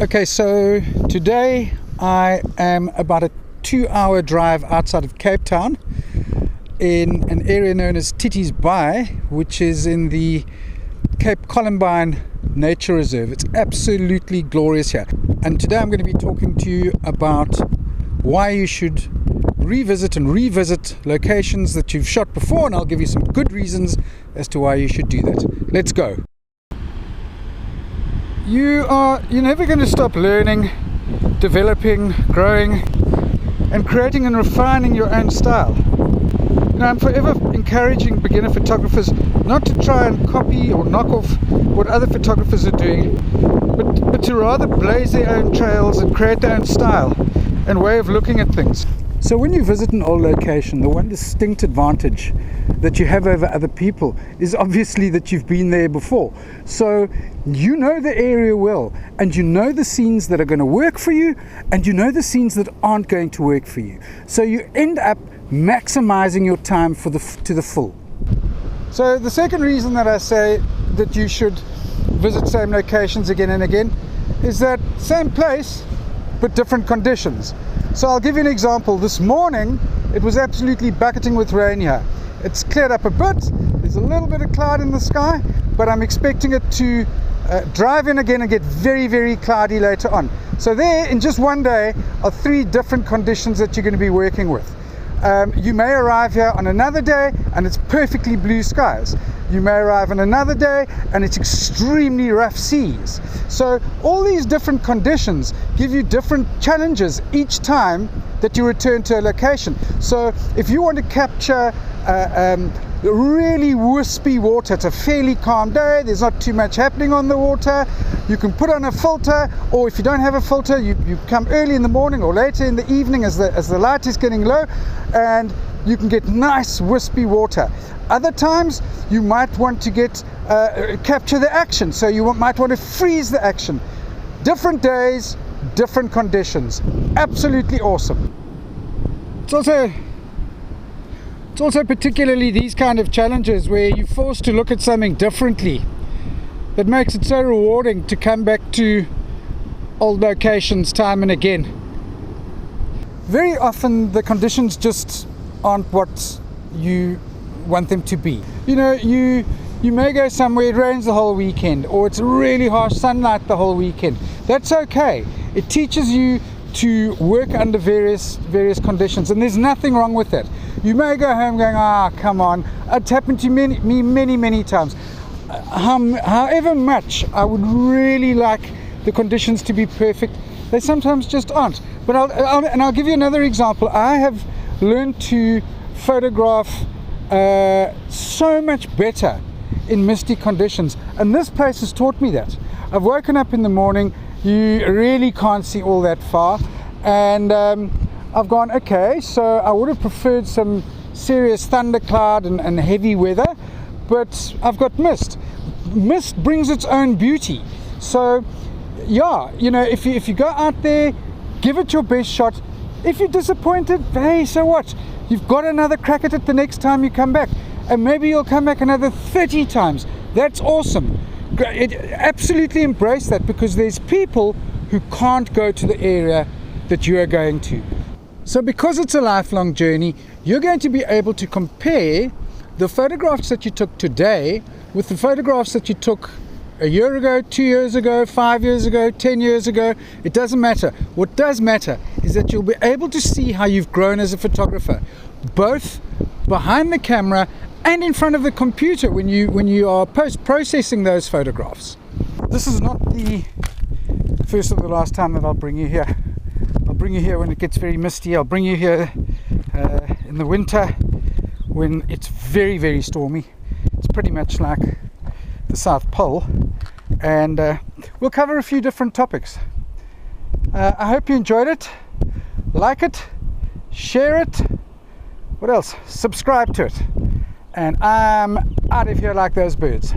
Okay, so today I am about a 2-hour drive outside of Cape Town in an area known as Titties Bay, which is in the Cape Columbine Nature Reserve. It's absolutely glorious here. And today I'm going to be talking to you about why you should revisit locations that you've shot before, and I'll give you some good reasons as to why you should do that. Let's go. You're never going to stop learning, developing, growing, and creating and refining your own style. I'm forever encouraging beginner photographers not to try and copy or knock off what other photographers are doing, but to rather blaze their own trails and create their own style and way of looking at things. So when you visit an old location, the one distinct advantage that you have over other people is obviously that you've been there before. So you know the area well, and you know the scenes that are going to work for you, and you know the scenes that aren't going to work for you. So you end up maximizing your time to the full. So the second reason that I say that you should visit same locations again and again is that same place but different conditions. So I'll give you an example. This morning it was absolutely bucketing with rain here. It's cleared up a bit, there's a little bit of cloud in the sky, but I'm expecting it to drive in again and get very, very cloudy later on. So there, in just one day, are 3 different conditions that you're going to be working with. You may arrive here on another day and it's perfectly blue skies. You may arrive on another day and it's extremely rough seas. So all these different conditions give you different challenges each time that you return to a location. So if you want to capture really wispy water, it's a fairly calm day, there's not too much happening on the water, you can put on a filter, or if you don't have a filter, you come early in the morning or later in the evening as the light is getting low, and you can get nice wispy water. Other times you might want to capture the action, so you might want to freeze the action. Different days, different conditions. Absolutely awesome. It's also particularly these kind of challenges where you're forced to look at something differently that makes it so rewarding to come back to old locations time and again. Very often the conditions just aren't what you want them to be. You may go somewhere, it rains the whole weekend, or it's really harsh sunlight the whole weekend. That's okay. It teaches you to work under various conditions, and there's nothing wrong with that. You may go home going, come on. It's happened to me many times. However much I would really like the conditions to be perfect, they sometimes just aren't. But I'll give you another example. I have learned to photograph so much better in misty conditions, and this place has taught me that. I've woken up in the morning, you really can't see all that far, and I've gone, okay, so I would have preferred some serious thundercloud and heavy weather, but I've got mist. Mist brings its own beauty. So yeah, if you go out there, give it your best shot. If you're disappointed, hey, so what? You've got another crack at it the next time you come back, and maybe you'll come back another 30 times. That's awesome. Absolutely embrace that, because there's people who can't go to the area that you are going to. So because it's a lifelong journey, you're going to be able to compare the photographs that you took today with the photographs that you took a year ago, 2 years ago, 5 years ago, 10 years ago. It doesn't matter. What does matter is that you'll be able to see how you've grown as a photographer, both behind the camera and in front of the computer when you are post-processing those photographs. This is not the first or the last time that I'll bring you here. I'll bring you here when it gets very misty. I'll bring you here in the winter when it's very, very stormy. It's pretty much like the South Pole, and we'll cover a few different topics. I hope you enjoyed it. Like it, share it. What else? Subscribe to it. And I'm out of here like those birds.